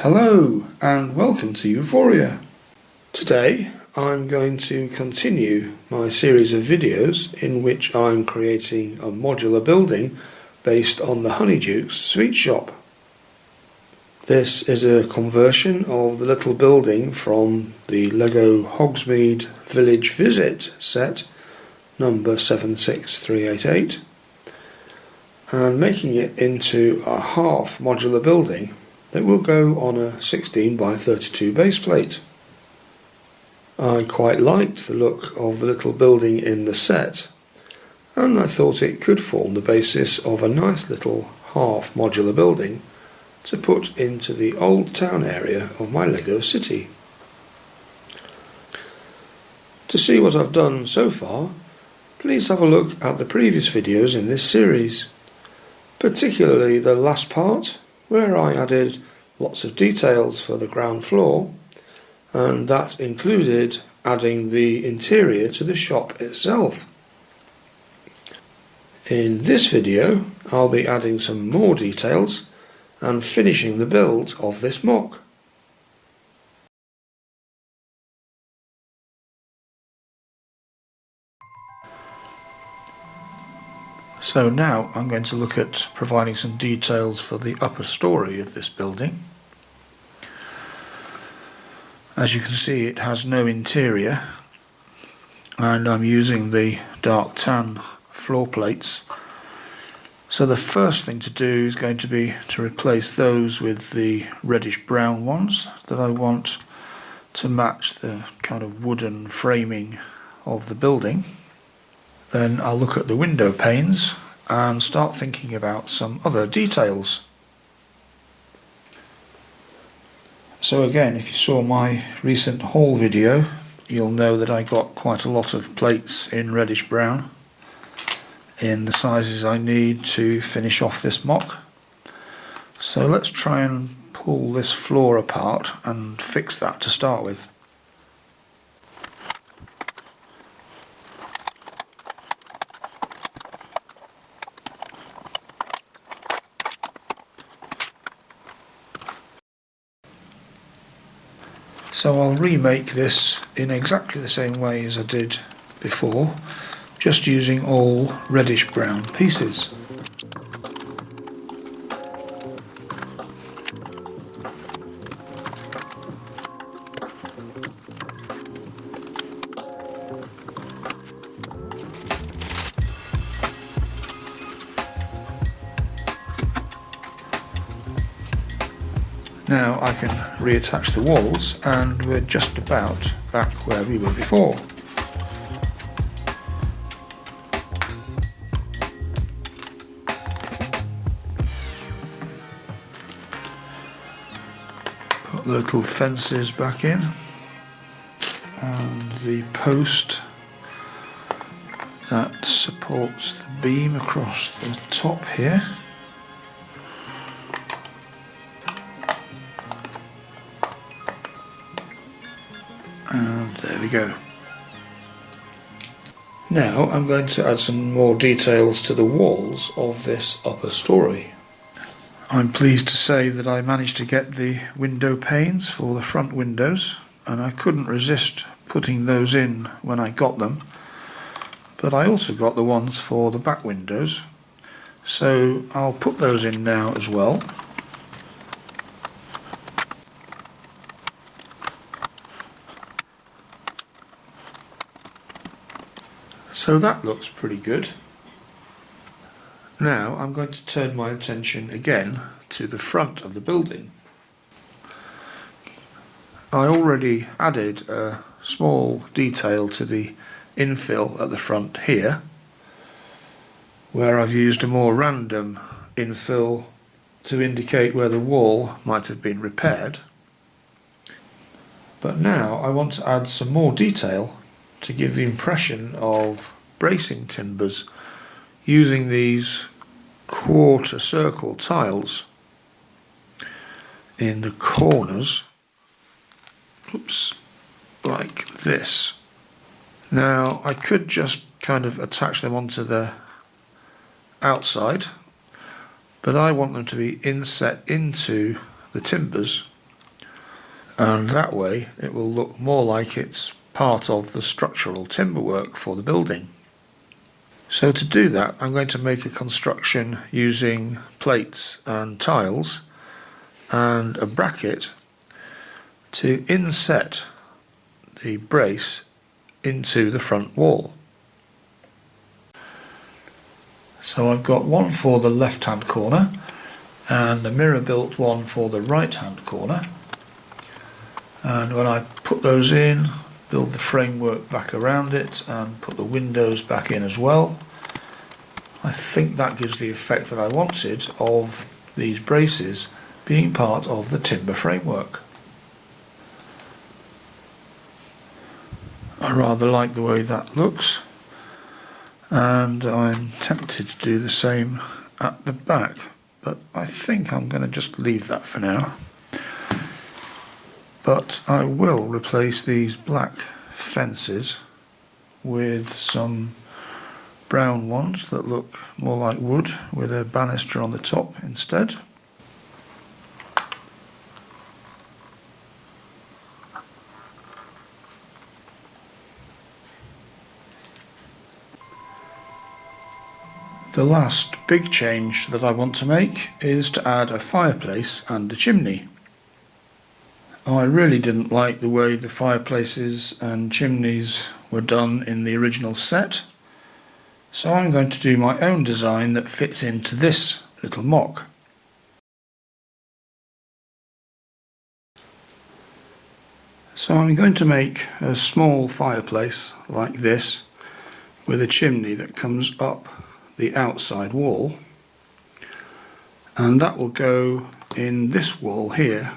Hello and welcome to Euphoria. Today I'm going to continue my series of videos in which I'm creating a modular building based on the Honeydukes Sweet Shop. This is a conversion of the little building from the Lego Hogsmeade Village Visit set number 76388 and making it into a half modular building that will go on a 16 by 32 baseplate. I quite liked the look of the little building in the set, and I thought it could form the basis of a nice little half modular building to put into the old town area of my Lego city. To see what I've done so far, please have a look at the previous videos in this series, particularly the last part where I added lots of details for the ground floor, and that included adding the interior to the shop itself. In this video I'll be adding some more details and finishing the build of this MOC. So now I'm going to look at providing some details for the upper story of this building. As you can see, it has no interior, and I'm using the dark tan floor plates. So the first thing to do is going to be to replace those with the reddish brown ones that I want to match the kind of wooden framing of the building. Then I'll look at the window panes and start thinking about some other details. So again, if you saw my recent haul video, you'll know that I got quite a lot of plates in reddish brown in the sizes I need to finish off this MOC. So let's try and pull this floor apart and fix that to start with. So I'll remake this in exactly the same way as I did before, just using all reddish brown pieces. Now I can reattach the walls and we're just about back where we were before. Put the little fences back in and the post that supports the beam across the top here. And there we go. Now I'm going to add some more details to the walls of this upper story. I'm pleased to say that I managed to get the window panes for the front windows, and I couldn't resist putting those in when I got them, but I also got the ones for the back windows, so I'll put those in now as well. So that looks pretty good. Now I'm going to turn my attention again to the front of the building. I already added a small detail to the infill at the front here, where I've used a more random infill to indicate where the wall might have been repaired. But now I want to add some more detail to give the impression of bracing timbers using these quarter circle tiles in the corners, like this. Now I could just kind of attach them onto the outside, but I want them to be inset into the timbers and that way it will look more like it's part of the structural timber work for the building. So to do that, I'm going to make a construction using plates and tiles and a bracket to inset the brace into the front wall. So I've got one for the left hand corner and a mirror built one for the right hand corner, and when I put those in, build the framework back around it and put the windows back in as well, I think that gives the effect that I wanted of these braces being part of the timber framework. I rather like the way that looks, and I'm tempted to do the same at the back, but I think I'm going to just leave that for now. But I will replace these black fences with some brown ones that look more like wood with a banister on the top instead. The last big change that I want to make is to add a fireplace and a chimney. I really didn't like the way the fireplaces and chimneys were done in the original set, so I'm going to do my own design that fits into this little MOC. So I'm going to make a small fireplace like this with a chimney that comes up the outside wall, and that will go in this wall here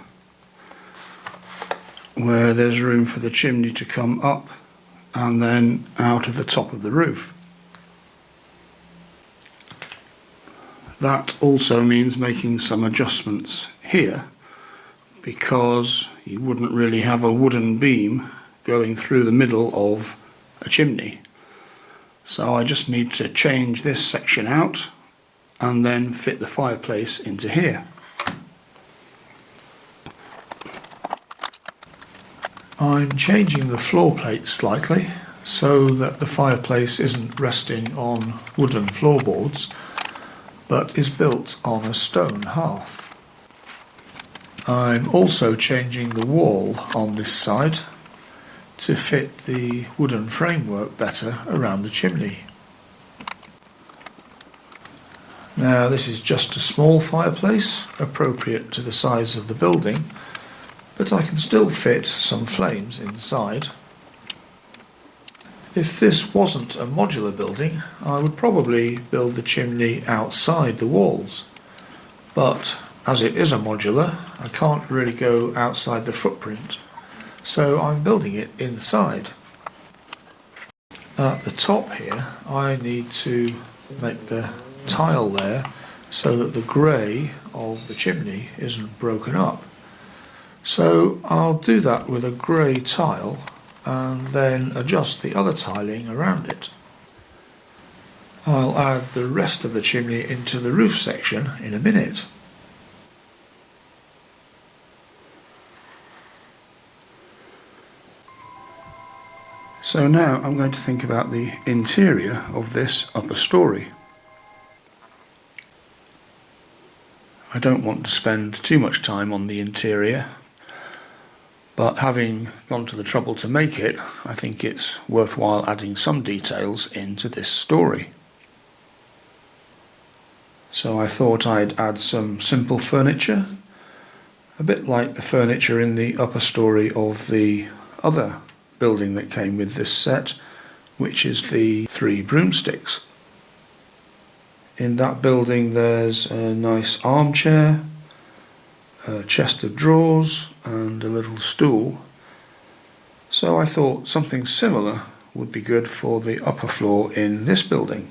where there's room for the chimney to come up and then out of the top of the roof. That also means making some adjustments here, because you wouldn't really have a wooden beam going through the middle of a chimney. So I just need to change this section out and then fit the fireplace into here. I'm changing the floor plate slightly so that the fireplace isn't resting on wooden floorboards but is built on a stone hearth. I'm also changing the wall on this side to fit the wooden framework better around the chimney. Now this is just a small fireplace, appropriate to the size of the building, but I can still fit some flames inside. If this wasn't a modular building, I would probably build the chimney outside the walls, but as it is a modular, I can't really go outside the footprint, so I'm building it inside. At the top here, I need to make the tile there so that the grey of the chimney isn't broken up. So I'll do that with a grey tile and then adjust the other tiling around it. I'll add the rest of the chimney into the roof section in a minute. So now I'm going to think about the interior of this upper story. I don't want to spend too much time on the interior, but having gone to the trouble to make it, I think it's worthwhile adding some details into this story. So I thought I'd add some simple furniture, a bit like the furniture in the upper story of the other building that came with this set, which is the 3 broomsticks. In that building there's a nice armchair, a chest of drawers and a little stool, so I thought something similar would be good for the upper floor in this building.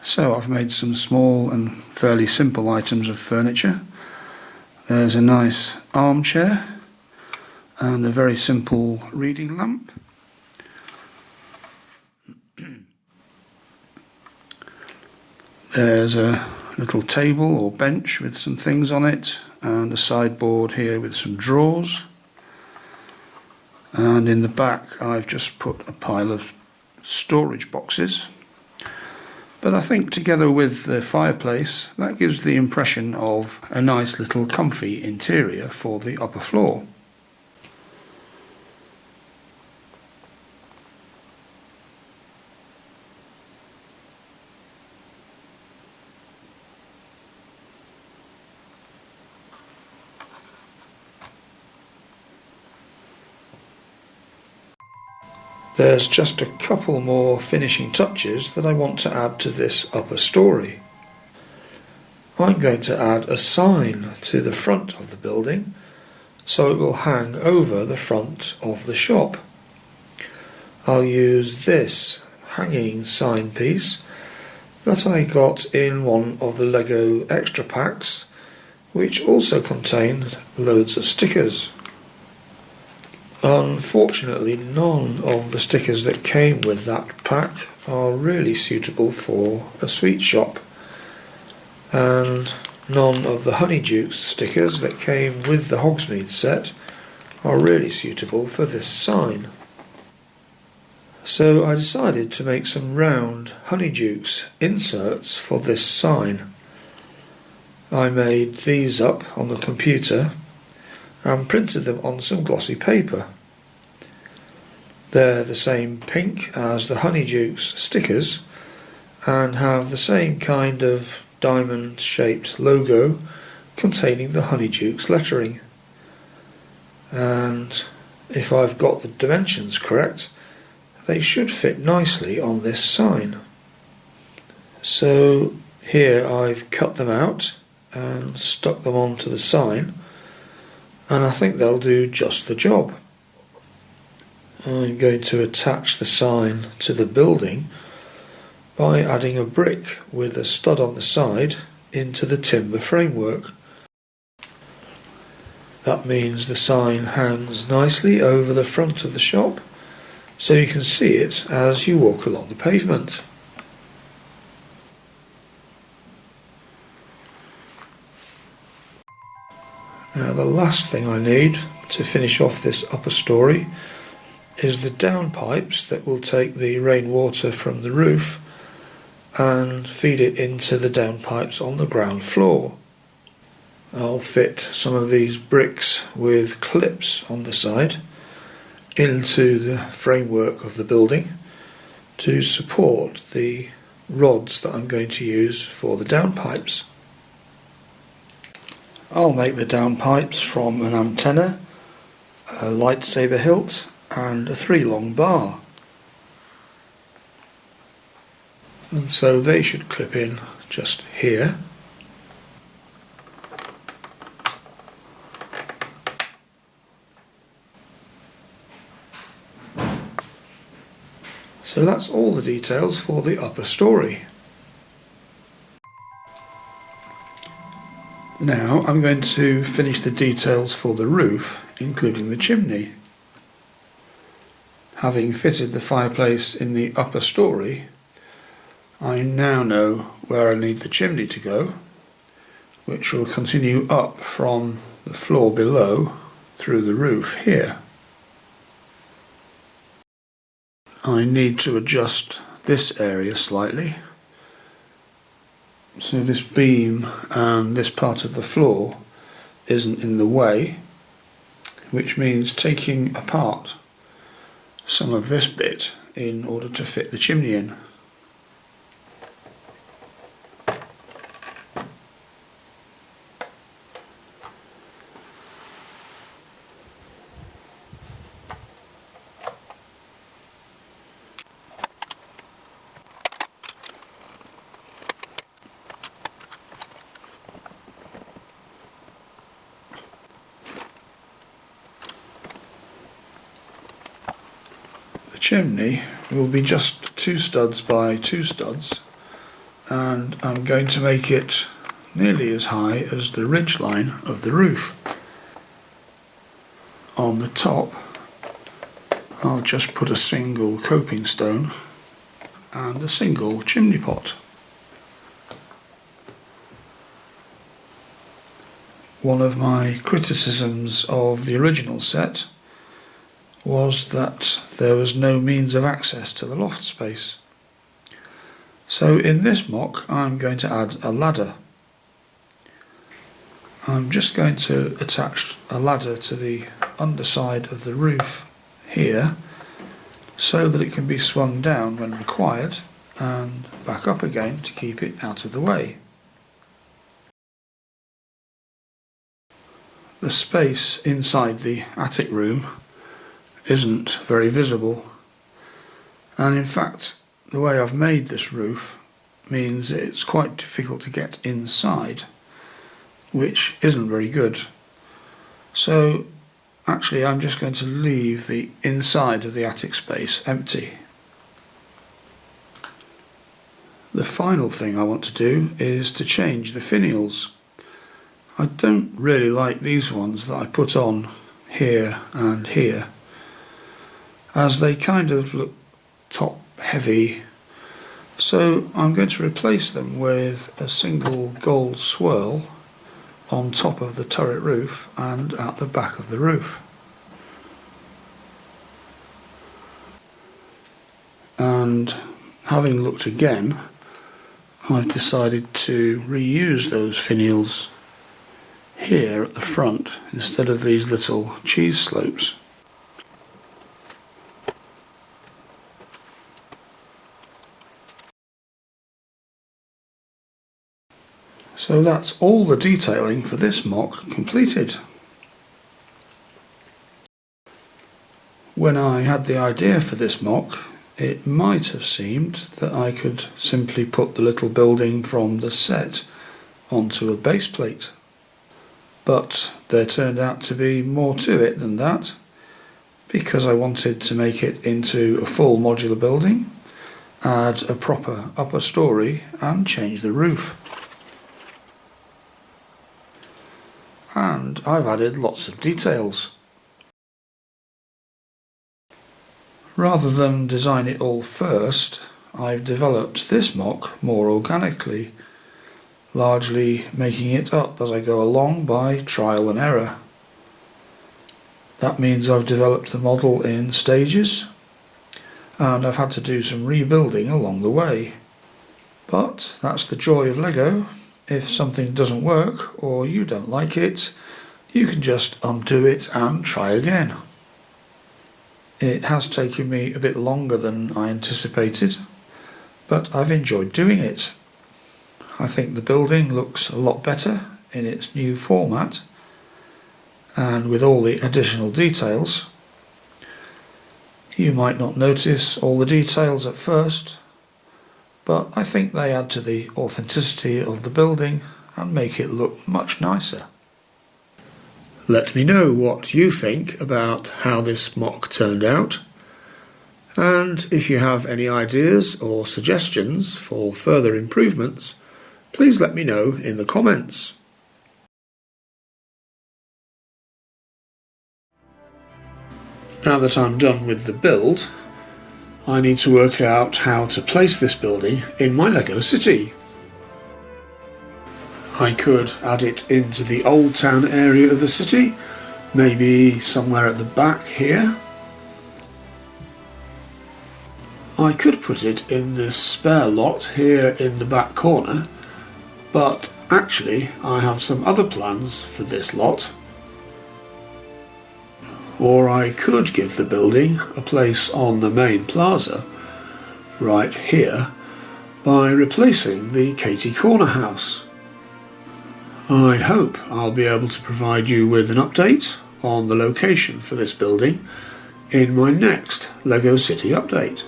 So I've made some small and fairly simple items of furniture. There's a nice armchair and a very simple reading lamp. There's a little table or bench with some things on it, and a sideboard here with some drawers, and in the back I've just put a pile of storage boxes. But I think together with the fireplace, that gives the impression of a nice little comfy interior for the upper floor. There's just a couple more finishing touches that I want to add to this upper story. I'm going to add a sign to the front of the building so it will hang over the front of the shop. I'll use this hanging sign piece that I got in one of the Lego extra packs, which also contained loads of stickers. Unfortunately, none of the stickers that came with that pack are really suitable for a sweet shop, and none of the Honeydukes stickers that came with the Hogsmeade set are really suitable for this sign. So I decided to make some round Honeydukes inserts for this sign. I made these up on the computer and printed them on some glossy paper. They're the same pink as the Honeydukes stickers and have the same kind of diamond shaped logo containing the Honeydukes lettering. And if I've got the dimensions correct, they should fit nicely on this sign. So here I've cut them out and stuck them onto the sign, and I think they'll do just the job. I'm going to attach the sign to the building by adding a brick with a stud on the side into the timber framework. That means the sign hangs nicely over the front of the shop, so you can see it as you walk along the pavement. Now the last thing I need to finish off this upper story is the downpipes that will take the rainwater from the roof and feed it into the downpipes on the ground floor. I'll fit some of these bricks with clips on the side into the framework of the building to support the rods that I'm going to use for the downpipes. I'll make the downpipes from an antenna, a lightsaber hilt and a 3-long bar. And so they should clip in just here. So that's all the details for the upper story. Now I'm going to finish the details for the roof, including the chimney. Having fitted the fireplace in the upper story, I now know where I need the chimney to go, which will continue up from the floor below through the roof here. I need to adjust this area slightly, so this beam and this part of the floor isn't in the way, which means taking apart some of this bit in order to fit the chimney in. Chimney will be just 2 studs by 2 studs, and I'm going to make it nearly as high as the ridge line of the roof. On the top I'll just put a single coping stone and a single chimney pot. one of my criticisms of the original set was that there was no means of access to the loft space. So in this MOC I'm going to add a ladder. I'm just going to attach a ladder to the underside of the roof here so that it can be swung down when required and back up again to keep it out of the way. The space inside the attic room isn't very visible, and in fact the way I've made this roof means it's quite difficult to get inside, which isn't very good. So actually I'm just going to leave the inside of the attic space empty. The final thing I want to do is to change the finials. I don't really like these ones that I put on here and here, as they kind of look top heavy, so I'm going to replace them with a single gold swirl on top of the turret roof and at the back of the roof. And having looked again, I've decided to reuse those finials here at the front instead of these little cheese slopes. So that's all the detailing for this MOC completed. When I had the idea for this MOC, it might have seemed that I could simply put the little building from the set onto a base plate. But there turned out to be more to it than that, because I wanted to make it into a full modular building, add a proper upper story and change the roof. And I've added lots of details. Rather than design it all first, I've developed this MOC more organically, largely making it up as I go along by trial and error. That means I've developed the model in stages, and I've had to do some rebuilding along the way. But that's the joy of Lego. If something doesn't work or you don't like it, you can just undo it and try again. It has taken me a bit longer than I anticipated, but I've enjoyed doing it. I think the building looks a lot better in its new format, and with all the additional details. You might not notice all the details at first, but I think they add to the authenticity of the building and make it look much nicer. Let me know what you think about how this MOC turned out, and if you have any ideas or suggestions for further improvements, please let me know in the comments. Now that I'm done with the build, I need to work out how to place this building in my Lego city. I could add it into the old town area of the city, maybe somewhere at the back here. I could put it in this spare lot here in the back corner, but actually I have some other plans for this lot. Or I could give the building a place on the main plaza, right here, by replacing the Katie Corner house. I hope I'll be able to provide you with an update on the location for this building in my next LEGO City update.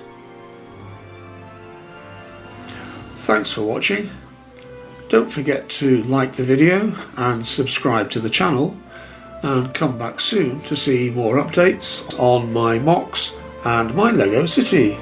Thanks for watching. Don't forget to like the video and subscribe to the channel, and come back soon to see more updates on my MOCs and my LEGO City.